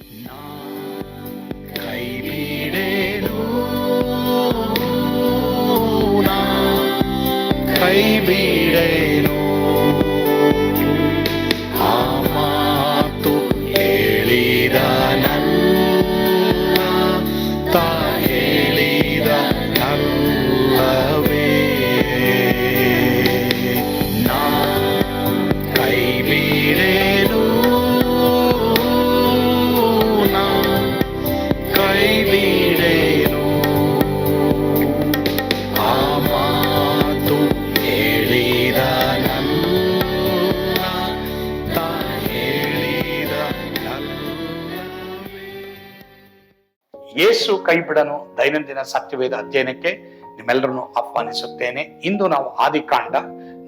ಕೈ ಬಿಡೇನು, ಕೈ ಬಿಡೇನು, ಆ ಮಾತು ಹೇಳಿದ ತಾ ಹೇಳಿದ ನಲ್ಲವೇ. ನಾ ಕೈ ಬಿಡೇನು, ನಾ ಕೈ ಬಿಡೇನು, ಆ ಮಾತು ಹೇಳಿದ ತಾ ಹೇಳಿದ ನಲ್ಲವೇ. ಯೇಸು ಕೈ ಬಿಡನು ದೈನಂದಿನ ಸತ್ಯವೇದ ಅಧ್ಯಯನಕ್ಕೆ ನಿಮ್ಮೆಲ್ಲರನ್ನು ಆಹ್ವಾನಿಸುತ್ತೇನೆ. ಇಂದು ನಾವು ಆದಿಕಾಂಡ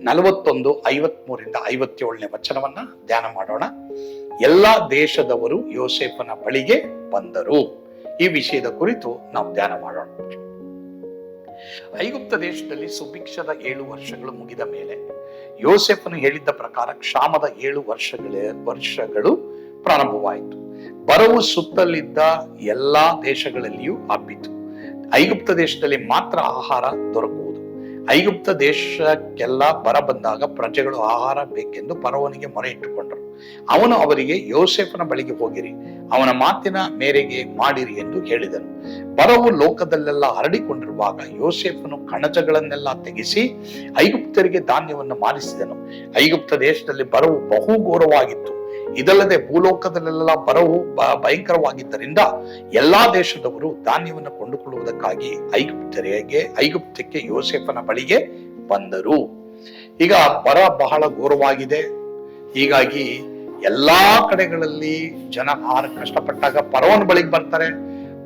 41, 53ರಿಂದ 57ನೇ ವಚನವನ್ನ ಧ್ಯಾನ ಮಾಡೋಣ. ಎಲ್ಲಾ ದೇಶದವರು ಯೋಸೇಫನ ಬಳಿಗೆ ಬಂದರು. ಈ ವಿಷಯದ ಕುರಿತು ನಾವು ಧ್ಯಾನ ಮಾಡೋಣ. ಐಗುಪ್ತ ದೇಶದಲ್ಲಿ ಸುಭಿಕ್ಷದ 7 ವರ್ಷಗಳು ಮುಗಿದ ಮೇಲೆ ಯೋಸೇಫನು ಹೇಳಿದ್ದ ಪ್ರಕಾರ ಕ್ಷಾಮದ 7 ವರ್ಷಗಳು ಪ್ರಾರಂಭವಾಯಿತು. ಬರವು ಸುತ್ತಲಿದ್ದ ಎಲ್ಲಾ ದೇಶಗಳಲ್ಲಿಯೂ ಹಬ್ಬಿತು. ಐಗುಪ್ತ ದೇಶದಲ್ಲಿ ಮಾತ್ರ ಆಹಾರ ದೊರಕುವುದು. ಐಗುಪ್ತ ದೇಶಕ್ಕೆಲ್ಲ ಬರ ಬಂದಾಗ ಪ್ರಜೆಗಳು ಆಹಾರ ಬೇಕೆಂದು ಫರೋವನಿಗೆ ಮೊರೆ ಇಟ್ಟುಕೊಂಡರು. ಅವನು ಅವರಿಗೆ ಯೋಸೇಫನ ಬಳಿಗೆ ಹೋಗಿರಿ, ಅವನ ಮಾತಿನ ಮೇರೆಗೆ ಮಾಡಿರಿ ಎಂದು ಹೇಳಿದನು. ಬರವು ಲೋಕದಲ್ಲೆಲ್ಲ ಹರಡಿಕೊಂಡಿರುವಾಗ ಯೋಸೇಫನು ಕಣಜಗಳನ್ನೆಲ್ಲ ತೆಗೆಸಿ ಐಗುಪ್ತರಿಗೆ ಧಾನ್ಯವನ್ನು ಮಾರಿಸಿದನು. ಐಗುಪ್ತ ದೇಶದಲ್ಲಿ ಬರವು ಬಹು ಘೋರವಾಗಿತ್ತು. ಇದಲ್ಲದೆ ಭೂಲೋಕದಲ್ಲೆಲ್ಲ ಬರವು ಭಯಂಕರವಾಗಿದ್ದರಿಂದ ಎಲ್ಲಾ ದೇಶದವರು ಧಾನ್ಯವನ್ನು ಕೊಂಡುಕೊಳ್ಳುವುದಕ್ಕಾಗಿ ಐಗುಪ್ತಕ್ಕೆ ಯೋಸೇಫನ ಬಳಿಗೆ ಬಂದರು. ಈಗ ಬರ ಬಹಳ ಘೋರವಾಗಿದೆ. ಹೀಗಾಗಿ ಎಲ್ಲಾ ಕಡೆಗಳಲ್ಲಿ ಜನ ಆಹಾರ ಕಷ್ಟಪಟ್ಟಾಗ ಫರೋವನ ಬಳಿಗೆ ಬರ್ತಾರೆ.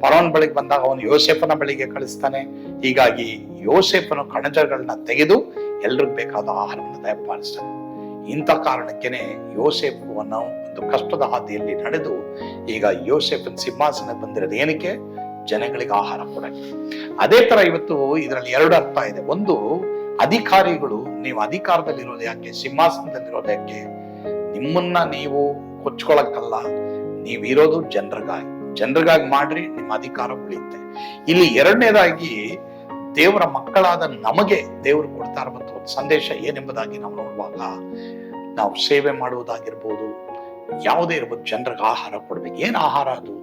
ಫರೋವನ ಬಳಿಗೆ ಬಂದಾಗ ಅವನು ಯೋಸೇಫನ ಬಳಿಗೆ ಕಳಿಸ್ತಾನೆ. ಹೀಗಾಗಿ ಯೋಸೇಫನು ಕಣಜಗಳನ್ನ ತೆಗೆದು ಎಲ್ರಿಗೂ ಬೇಕಾದ ಆಹಾರವನ್ನು ದಯಪಾಲಿಸ್ತಾನೆ. ಇಂಥ ಕಾರಣಕ್ಕೇನೆ ಯೋಸೇಫನ ಒಂದು ಕಷ್ಟದ ಹಾದಿಯಲ್ಲಿ ನಡೆದು ಈಗ ಯೋಸೇಫನ್ ಸಿಂಹಾಸನ ಬಂದಿರೋದು ಏನಕ್ಕೆ? ಜನಗಳಿಗೆ ಆಹಾರ ಕೊಡಕ್ಕೆ. ಅದೇ ತರ ಇವತ್ತು ಇದರಲ್ಲಿ 2 ಅರ್ಥ ಇದೆ. ಒಂದು, ಅಧಿಕಾರಿಗಳು ನೀವು ಅಧಿಕಾರದಲ್ಲಿರೋದು ಯಾಕೆ, ಸಿಂಹಾಸನದಲ್ಲಿರೋದು ಯಾಕೆ? ನಿಮ್ಮನ್ನ ನೀವು ಕೊಚ್ಕೊಳಕ್ಕಲ್ಲ, ನೀವಿರೋದು ಜನರಿಗಾಗಿ ಮಾಡ್ರಿ, ನಿಮ್ಮ ಅಧಿಕಾರ ಉಳಿಯುತ್ತೆ. ಇಲ್ಲಿ 2ನೇದಾಗಿ ದೇವರ ಮಕ್ಕಳಾದ ನಮಗೆ ದೇವರು ಕೊಡ್ತಾ ಇರುವಂತ ಒಂದು ಸಂದೇಶ ಏನೆಂಬುದಾಗಿ ನಾವು ನೋಡುವಾಗ, ನಾವು ಸೇವೆ ಮಾಡುವುದಾಗಿರ್ಬೋದು, ಯಾವುದೇ ಇರ್ಬೋದು, ಜನರಿಗೆ ಆಹಾರ ಕೊಡ್ಬೇಕು. ಏನ್ ಆಹಾರ? ಅದು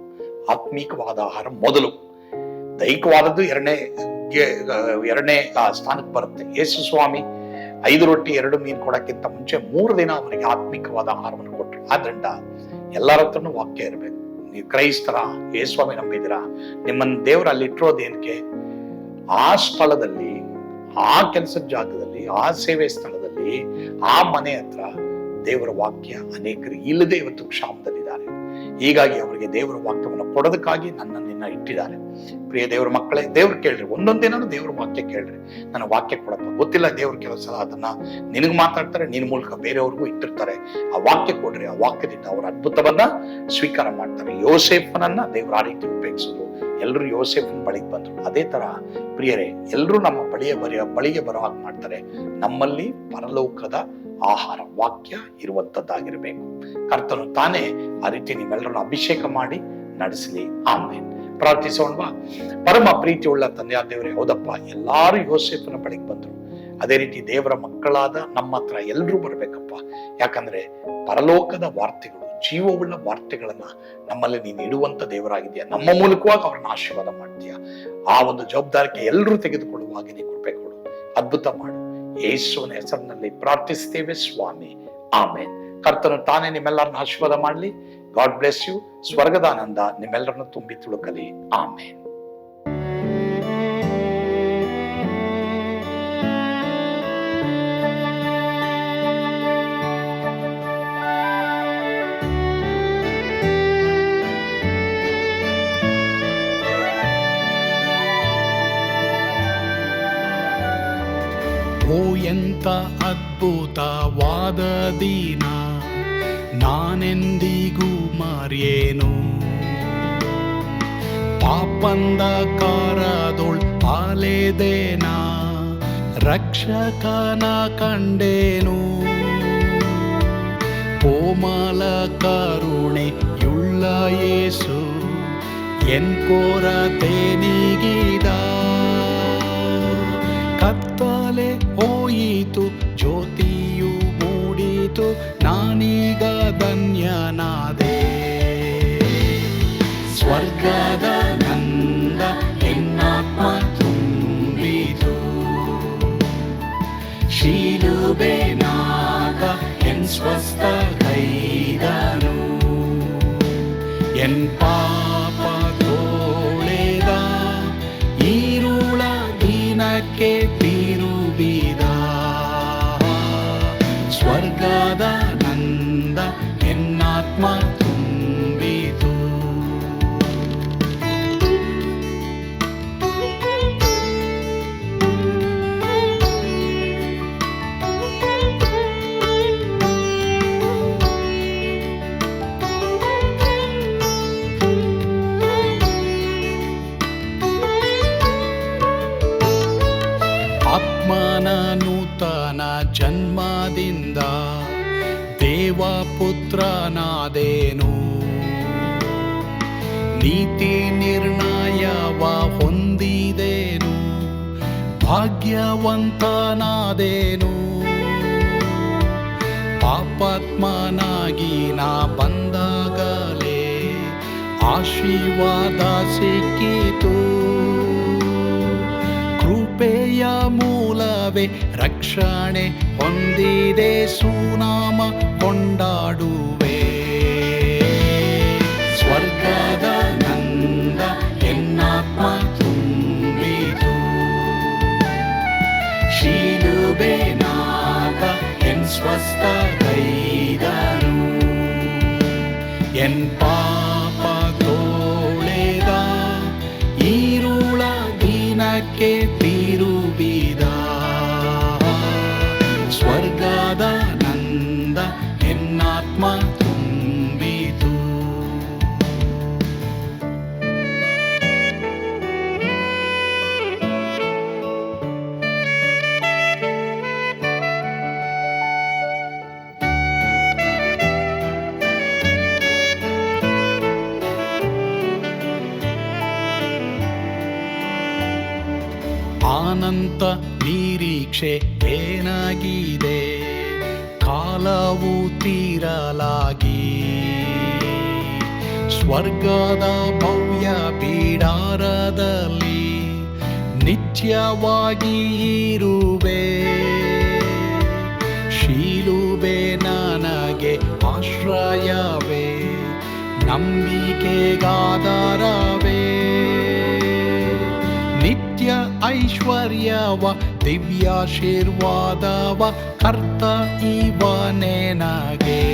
ಆತ್ಮೀಕವಾದ ಆಹಾರ ಮೊದಲು, ದೈಹಿಕವಾದದ್ದು ಎರಡನೇ ಸ್ಥಾನಕ್ಕೆ ಬರುತ್ತೆ. ಯೇಸು ಸ್ವಾಮಿ 5 ರೊಟ್ಟಿ 2 ಮೀನು ಕೊಡಕ್ಕಿಂತ ಮುಂಚೆ 3 ದಿನ ಅವರಿಗೆ ಆತ್ಮಿಕವಾದ ಆಹಾರವನ್ನು ಕೊಟ್ರು. ಆದ್ರಿಂದ ಎಲ್ಲರ ಹತ್ರನೂ ವಾಕ್ಯ ಇರಬೇಕು. ನೀವು ಕ್ರೈಸ್ತರ, ಯೇಸುಸ್ವಾಮಿ ನಂಬಿದಿರಾ, ನಿಮ್ಮನ್ನ ದೇವರು ಅಲ್ಲಿ ಇಟ್ಟಿರೋದೇನಕ್ಕೆ? ಆ ಸ್ಥಳದಲ್ಲಿ, ಆ ಕೆಲಸದ ಜಾಗದಲ್ಲಿ, ಆ ಸೇವೆ ಸ್ಥಳದಲ್ಲಿ, ಆ ಮನೆ ಹತ್ರ ದೇವರ ವಾಕ್ಯ ಅನೇಕರು ಇಲ್ಲದೆ ಇವತ್ತು ಕ್ಷಾಮದಲ್ಲಿದ್ದಾರೆ. ಹೀಗಾಗಿ ಅವರಿಗೆ ದೇವರ ವಾಕ್ಯವನ್ನು ಕೊಡೋದಕ್ಕಾಗಿ ನನ್ನನ್ನ ಇಟ್ಟಿದ್ದಾರೆ. ಪ್ರಿಯ ದೇವರ ಮಕ್ಕಳೇ, ದೇವ್ರು ಕೇಳ್ರಿ, ಒಂದೊಂದೇನಾದ್ರು ದೇವ್ರ ವಾಕ್ಯ ಕೇಳ್ರಿ. ನನ್ನ ವಾಕ್ಯ ಕೊಡಪ್ಪ, ಗೊತ್ತಿಲ್ಲ ದೇವ್ರ ಕೆಲವು ಸಲ ಅದನ್ನ ನಿನಗೆ ಮಾತಾಡ್ತಾರೆ, ನಿನ್ನ ಮೂಲಕ ಬೇರೆಯವ್ರಿಗೂ ಇಟ್ಟಿರ್ತಾರೆ. ಆ ವಾಕ್ಯ ಕೊಡ್ರಿ. ಆ ವಾಕ್ಯದಿಂದ ಅವರ ಅದ್ಭುತವನ್ನ ಸ್ವೀಕಾರ ಮಾಡ್ತಾರೆ. ಯೋಸೇಫನನ್ನ ದೇವ್ರ ಆ ರೀತಿ ಉಪಯೋಗಿಸಿದ್ರು. ಎಲ್ಲರೂ ಯೋಸೇಫನ ಬಳಿಗೆ ಬಂದ್ರು. ಅದೇ ತರ ಪ್ರಿಯರೇ, ಎಲ್ಲರೂ ನಮ್ಮ ಬಳಿಗೆ ಬರೋ ಹಾಗೆ ಮಾಡ್ತಾರೆ. ನಮ್ಮಲ್ಲಿ ಪರಲೋಕದ ಆಹಾರ ವಾಕ್ಯ ಇರುವಂತದ್ದಾಗಿರ್ಬೇಕು. ಕರ್ತನು ತಾನೇ ಆ ರೀತಿ ನಿಮ್ಮೆಲ್ಲರನ್ನು ಅಭಿಷೇಕ ಮಾಡಿ ನಡೆಸಲಿ. ಆಮೇಲೆ ಪ್ರಾರ್ಥಿಸೋಣವಾ? ಪರಮ ಪ್ರೀತಿಯುಳ್ಳ ತಂದೆಯಾದ ದೇವರೇ, ಹೌದಪ್ಪ, ಎಲ್ಲಾರು ಯೋಸೇಫನ ಬಳಿಗೆ ಬಂದ್ರು. ಅದೇ ರೀತಿ ದೇವರ ಮಕ್ಕಳಾದ ನಮ್ಮ ಹತ್ರ ಎಲ್ಲರೂ ಬರ್ಬೇಕಪ್ಪ. ಯಾಕಂದ್ರೆ ಪರಲೋಕದ ವಾರ್ತೆಗಳು, ಜೀವವುಳ್ಳ ವಾರ್ತೆಗಳನ್ನ ನಮ್ಮಲ್ಲಿ ನೀನು ಇಡುವಂತ ದೇವರಾಗಿದೆಯಾ. ನಮ್ಮ ಮೂಲಕವಾಗಿ ಅವ್ರನ್ನ ಆಶೀರ್ವಾದ ಮಾಡ್ತೀಯ. ಆ ಒಂದು ಜವಾಬ್ದಾರಿಕೆ ಎಲ್ಲರೂ ತೆಗೆದುಕೊಳ್ಳುವ ಹಾಗೆ ನೀನು ಕೃಪೆ ಕೊಡು, ಅದ್ಭುತ ಮಾಡು. ಯೇಸುವಿನ ಹೆಸರಿನಲ್ಲಿ ಪ್ರಾರ್ಥಿಸ್ತೇವೆ ಸ್ವಾಮಿ, ಆಮೇನ್. ಕರ್ತನು ತಾನೇ ನಿಮ್ಮೆಲ್ಲರನ್ನ ಆಶೀರ್ವಾದ ಮಾಡಲಿ. God bless you. ಸ್ವರ್ಗದ ಆನಂದ ನಿಮ್ಮೆಲ್ಲರನ್ನು ತುಂಬಿ ತುಳುಕಲಿ. ಆಮೇನ್. ಓ ಎಂತ ಅದ್ಭುತವಾದ ದಿನ, ನಾನೆಂದಿಗೂ ಮರೆಯೇನು. ಪಾಪಂದ ಕಾರದೊಳ್ ಅಲೆದೇನ, ರಕ್ಷಕನ ಕಂಡೇನು. ಕೋಮಲ ಕರುಣೆಯುಳ್ಳ ಯೇಸು ಎನ್ ಕೊರತೆ ನೀಗಿದ. ಕತ್ತಲೆ ಹೋಯಿತು, ಜ್ಯೋತಿಯು ಮೂಡಿತು, ನಾನೀಗ ಧನ್ಯನಾದೆ. ಸ್ವರ್ಗದ ನಂದ ಎನ್ನಾತ್ಮ ತುಂಬಿತು, ಶಿಲುಬೆನಾಗ ಎನ್ ಸ್ವಸ್ಥ ಕೈದನು. ಎನ್ ಪಾಪ ತೋಳೆದ, ಈರುಳ ದಿನಕ್ಕೆ ತಿರುಗಿದ. ಸ್ವರ್ಗದ ನಂದ ಎನ್ನಾತ್ಮ ತುಂಬಿತು. ಆತ್ಮನ ನೂತನ ಜನ್ಮದಿಂದ ದೇವಪುತ್ರನಾದೇನು. ನೀತಿ ನಿರ್ಣಯವ ಹೊಂದಿದೇನು, ಭಾಗ್ಯವಂತನಾದೇನು. ಪಾಪಾತ್ಮನಾಗಿ ನಾ ಬಂದಾಗಲೇ ಆಶೀರ್ವಾದ ಸಿಕ್ಕಿತು. ಕೃಪೆಯ ಮೂಲವೇ ರಕ್ಷಣೆ ಹೊಂದಿದೆ, ಸುನಾಮ ಕೊಂಡಾಡುವೆ. ಸ್ವರ್ಗದ ನಂದ ಎನ್ನಾತ್ಮ ತುಂಬಿತು, ಶಿಲುಬೆನಾಗ ಎನ್ ಸ್ವಸ್ಥ ಕೈದನು. ಎನ್ ಪಾಪ ತೋಳೆದ, ಈರುಳ ದಿನಕ್ಕೆ ತಿರುಗಿದ. ಸ್ವರ್ಗದ ನಂದ ಎನ್ನಾತ್ಮ ತುಂಬಿತು. ಅನಂತ ನಿರೀಕ್ಷೆ ಏನಾಗಿದೆ, ಕಾಲವು ತೀರಲಾಗಿ. ಸ್ವರ್ಗದ ಭವ್ಯ ಬಿಡಾರದಲ್ಲಿ ನಿತ್ಯವಾಗಿ ಇರುವೆ. ಶಿಲುಬೆ ನನಗೆ ಆಶ್ರಯವೇ, ನಂಬಿಕೆಗಾಧಾರವೇ. ನಿತ್ಯ ಐಶ್ವರ್ಯವ ದಿವ್ಯಾಶೀರ್ವಾದವ ಕರ್ತ ಇವನೇ ನಗೆ.